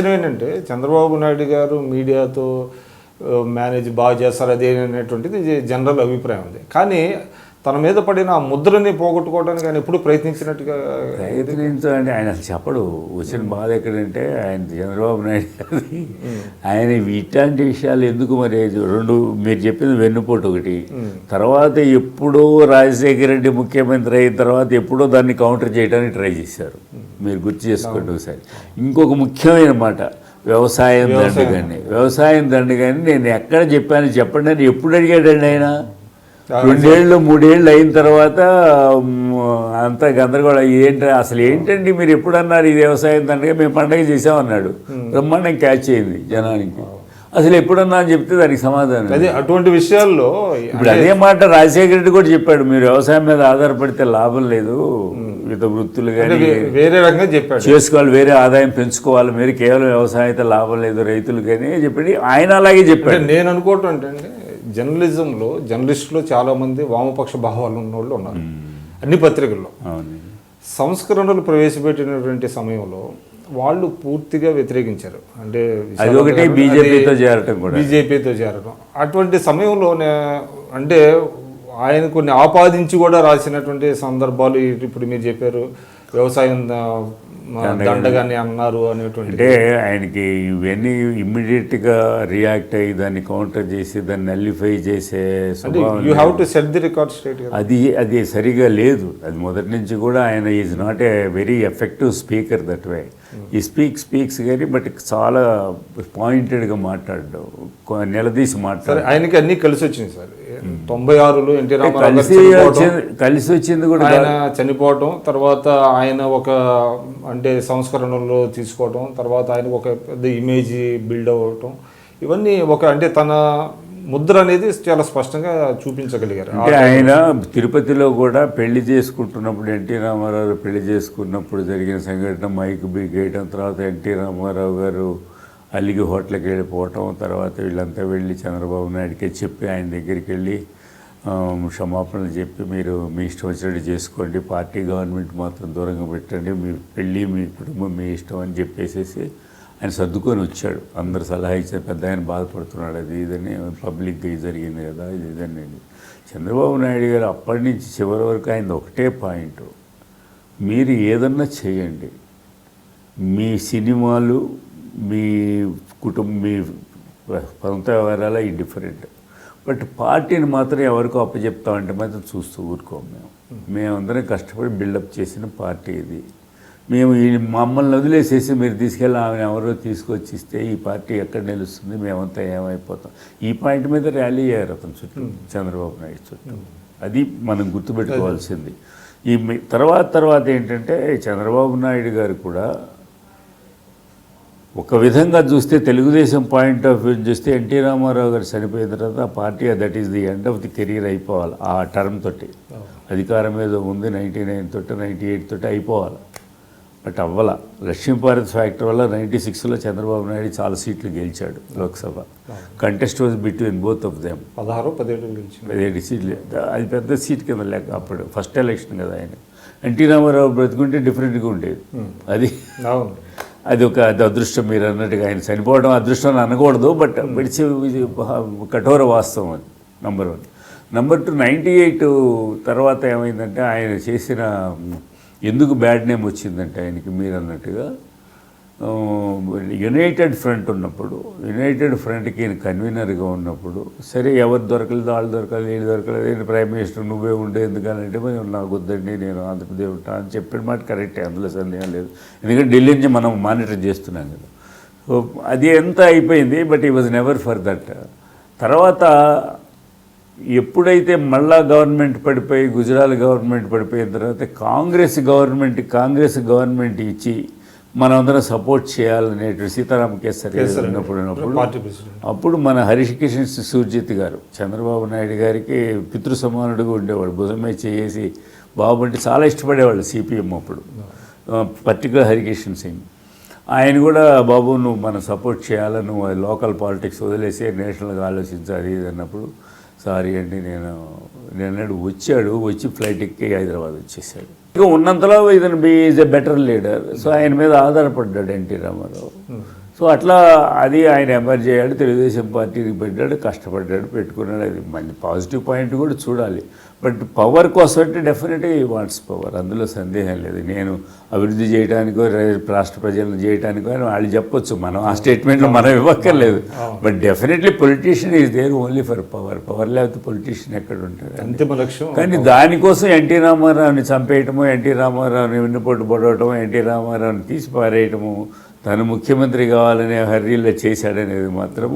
ఏంటంటే చంద్రబాబు నాయుడు గారు మీడియాతో మేనేజ్ బాగా చేస్తారు అదే అనేటువంటిది జనరల్ అభిప్రాయం ఉంది. కానీ తన మీద పడిన ఆ ముద్రని పోగొట్టుకోవడానికి ఆయన ఎప్పుడు ప్రయత్నించాలంటే ఆయన అసలు చెప్పడు. వచ్చిన బాధ ఎక్కడంటే ఆయన చంద్రబాబు నాయుడు గారి ఆయన ఇట్లాంటి విషయాలు ఎందుకు మరి రెండు మీరు చెప్పింది వెన్నుపోటు ఒకటి, తర్వాత ఎప్పుడో రాజశేఖర రెడ్డి ముఖ్యమంత్రి అయిన తర్వాత ఎప్పుడో దాన్ని కౌంటర్ చేయడానికి ట్రై చేశారు. మీరు గుర్తు చేసుకోండి ఒకసారి. ఇంకొక ముఖ్యమైన మాట వ్యవసాయం దండగాని నేను ఎక్కడ చెప్పాను చెప్పండి అని ఎప్పుడు అడిగాడండి ఆయన? 2 ఏళ్ళు 3 ఏళ్ళు అయిన తర్వాత అంతా గందరగోళం. అసలు ఏంటండి మీరు ఎప్పుడు అన్నారు ఈ వ్యవసాయం దండగా? మేము పండగ చేసామన్నాడు. బ్రహ్మాండం క్యాచ్ అయింది జనానికి. అసలు ఎప్పుడన్నా అని చెప్తే దానికి సమాధానం అదే. అటువంటి విషయాల్లో ఇప్పుడు అదే మాట రాజశేఖర రెడ్డి కూడా చెప్పాడు, మీరు వ్యవసాయం మీద ఆధారపడితే లాభం లేదు, వివిధ వృత్తులు కానీ వేరే రకంగా చెప్పాడు చేసుకోవాలి, వేరే ఆదాయం పెంచుకోవాలి, మీరు కేవలం వ్యవసాయం అయితే లాభం లేదు రైతులు కానీ చెప్పి ఆయన అలాగే చెప్పాడు. నేను అనుకోవటం అంటే జర్నలిజంలో జర్నలిస్టులు చాలామంది వామపక్ష భావాలు ఉన్న వాళ్ళు ఉన్నారు అన్ని పత్రికల్లో. సంస్కరణలు ప్రవేశపెట్టినటువంటి సమయంలో వాళ్ళు పూర్తిగా వ్యతిరేకించారు. అంటే బీజేపీతో చేరడం అటువంటి సమయంలో అంటే ఆయన కొన్ని ఆపాదించి కూడా రాసినటువంటి సందర్భాలు ఇప్పుడు మీరు చెప్పారు. వ్యవసాయం దండగాని అన్నారు అనేటువంటి, అంటే ఆయనకి ఇవన్నీ ఇమ్మీడియట్గా రియాక్ట్ అయ్యి దాన్ని కౌంటర్ చేసి దాన్ని నల్లిఫై చేసే అది సరిగా లేదు. అది మొదటి నుంచి కూడా ఆయన is not a very effective speaker that way. ఈ స్పీక్స్ కానీ బట్ చాలా పాయింటెడ్గా మాట్లాడడం, నిలదీసి మాట్లాడారు. ఆయనకి అన్నీ కలిసి వచ్చింది సార్. 96లో ఎన్టీ రామారావు కలిసి వచ్చింది కూడా ఆయన చనిపోవటం, తర్వాత ఆయన ఒక అంటే సంస్కరణలో తీసుకోవటం, తర్వాత ఆయన ఒక పెద్ద ఇమేజ్ బిల్డ్ అవ్వటం, ఇవన్నీ ఒక అంటే తన ముద్ర అనేది చాలా స్పష్టంగా చూపించగలిగారు. అంటే ఆయన తిరుపతిలో కూడా పెళ్లి చేసుకుంటున్నప్పుడు ఎన్టీ రామారావు పెళ్లి చేసుకున్నప్పుడు జరిగిన సంఘటన మైక్ బీకేయడం, తర్వాత ఎన్టీ రామారావు గారు అలిగి హోటల్కి వెళ్ళిపోవటం, తర్వాత వీళ్ళంతా వెళ్ళి చంద్రబాబు నాయుడికి చెప్పి ఆయన దగ్గరికి వెళ్ళి క్షమాపణలు చెప్పి మీరు మీ ఇష్టం వచ్చినట్టు చేసుకోండి, పార్టీ గవర్నమెంట్ మాత్రం దూరంగా పెట్టండి, మీ పెళ్ళి మీ కుటుంబం మీ ఇష్టం అని చెప్పేసేసి ఆయన సర్దుకొని వచ్చాడు. అందరు సలహా ఇచ్చారు, పెద్ద ఆయన బాధపడుతున్నాడు, అది ఇదని పబ్లిక్గా జరిగింది కదా ఇది ఇదని. చంద్రబాబు నాయుడు గారు అప్పటి నుంచి చివరి వరకు ఆయన ఒకటే పాయింట్, మీరు ఏదన్నా చేయండి, మీ సినిమాలు మీ కుటుంబం మీ సొంత వ్యవహారాల ఇండిఫరెంట్, బట్ పార్టీని మాత్రం ఎవరికో అప్పచెప్తామంటే మాత్రం చూస్తూ ఊరుకోము. మేమందరం కష్టపడి బిల్డప్ చేసిన పార్టీ ఇది. మేము మమ్మల్ని వదిలేసేసి మీరు తీసుకెళ్ళి ఆమెను ఎవరో తీసుకొచ్చి ఇస్తే ఈ పార్టీ ఎక్కడ నిలుస్తుంది, మేమంతా ఏమైపోతాం. ఈ పాయింట్ మీద ర్యాలీ అయ్యారు అతని చుట్టూ, చంద్రబాబు నాయుడు చుట్టూ. అది మనం గుర్తుపెట్టుకోవాల్సింది. ఈ తర్వాత ఏంటంటే చంద్రబాబు నాయుడు గారు కూడా ఒక విధంగా చూస్తే తెలుగుదేశం పాయింట్ ఆఫ్ వ్యూ చూస్తే ఎన్టీ రామారావు గారు చనిపోయిన తర్వాత ఆ party that is the end of the career అయిపోవాలి. ఆ టర్మ్ తోటి అధికారం మీద ఉంది 99 తోటి 98 తోటి అయిపోవాలి. బట్ అవ్వాల. లక్ష్మీభారత్ ఫ్యాక్టరీ వల్ల 96లో చంద్రబాబు నాయుడు చాలా సీట్లు గెలిచాడు Lok Sabha. Contest was between both of them. 17 సీట్లు. అది పెద్ద సీట్ కింద లేక అప్పుడు ఫస్ట్ ఎలక్షన్ కదా ఆయన. ఎన్టీ రామారావు బ్రతుకుంటే డిఫరెంట్గా ఉండేది. అది ఒక అదృష్టం మీరు అన్నట్టుగా. ఆయన చనిపోవడం అదృష్టం అనకూడదు, బట్ ఇట్స్ కఠోర వాస్తవం. అది నెంబర్ 1. నెంబర్ 2, 98 తర్వాత ఏమైందంటే ఆయన చేసిన ఎందుకు బ్యాడ్ నేమ్ వచ్చిందంటే ఆయనకి మీరు అన్నట్టుగా యునైటెడ్ ఫ్రంట్ ఉన్నప్పుడు, యునైటెడ్ ఫ్రంట్కి ఈయన కన్వీనర్గా ఉన్నప్పుడు, సరే ఎవరు దొరకలేదు వాళ్ళు దొరకలేదు వీళ్ళు దొరకలేదు, నేను ప్రైమ్ మినిస్టర్ నువ్వే ఉండే ఎందుకనంటే నాకు వద్దండి నేను ఆంధ్రప్రదేశ్ ఉంటా అని చెప్పిన మాట కరెక్టే, అందులో సందేహం లేదు. ఎందుకంటే ఢిల్లీ నుంచి మనం మానిటర్ చేస్తున్నాం కదా. సో అది ఎంత అయిపోయింది, బట్ ఈ వాజ్ నెవర్ ఫర్ దట్. తర్వాత ఎప్పుడైతే మళ్ళా గవర్నమెంట్ పడిపోయి గుజరాత్ గవర్నమెంట్ పడిపోయిన తర్వాత కాంగ్రెస్ గవర్నమెంట్ ఇచ్చి మనమందరం సపోర్ట్ చేయాలనేటువంటి సీతారామ కేసరి ఉన్నప్పుడు అప్పుడు మన హరీష్ కిషన్ సూర్జిత్ గారు చంద్రబాబు నాయుడు గారికి పితృ సమానుడిగా ఉండేవాడు. భుజమే చేసి బాబు అంటే చాలా ఇష్టపడేవాళ్ళు సిపిఎం అప్పుడు, పర్టికులర్ హరికిషన్ సింగ్. ఆయన కూడా బాబు నువ్వు మనం సపోర్ట్ చేయాలి, నువ్వు లోకల్ పాలిటిక్స్ వదిలేసి నేషనల్గా ఆలోచించాలి ఇది అన్నప్పుడు, సారీ అండి నేను వచ్చి ఫ్లైట్ ఎక్కి హైదరాబాద్ వచ్చేసాడు. ఇక ఉన్నంతలో ఇతను is a better leader. So ఆయన మీద ఆధారపడ్డాడు ఎన్టీ రామారావు. సో అట్లా అది ఆయన ఎమర్జ్ అయ్యాడు, తెలుగుదేశం పార్టీని పెట్టాడు, కష్టపడ్డాడు, పెట్టుకున్నాడు. అది మంచి పాజిటివ్ పాయింట్ కూడా చూడాలి. బట్ పవర్ కోసం అంటే డెఫినెట్గా ఈ వాంట్స్ పవర్, అందులో సందేహం లేదు. నేను అభివృద్ధి చేయడానికో రాష్ట్ర ప్రజలను చేయడానికో అని వాళ్ళు చెప్పొచ్చు, మనం ఆ స్టేట్మెంట్లో మనం ఇవ్వక్కర్లేదు. But definitely politician is there only for power. Power లేకపోతే పొలిటీషియన్ ఎక్కడ ఉంటారు? అంతిమ లక్ష్యం. కానీ దానికోసం ఎన్టీ రామారావుని చంపేయటము, ఎన్టీ రామారావుని వెన్నుపోటు పడవటము, ఎన్టీ రామారావుని తీసి పారేయటము, తను ముఖ్యమంత్రి కావాలనే హర్రీలో చేశాడనేది మాత్రం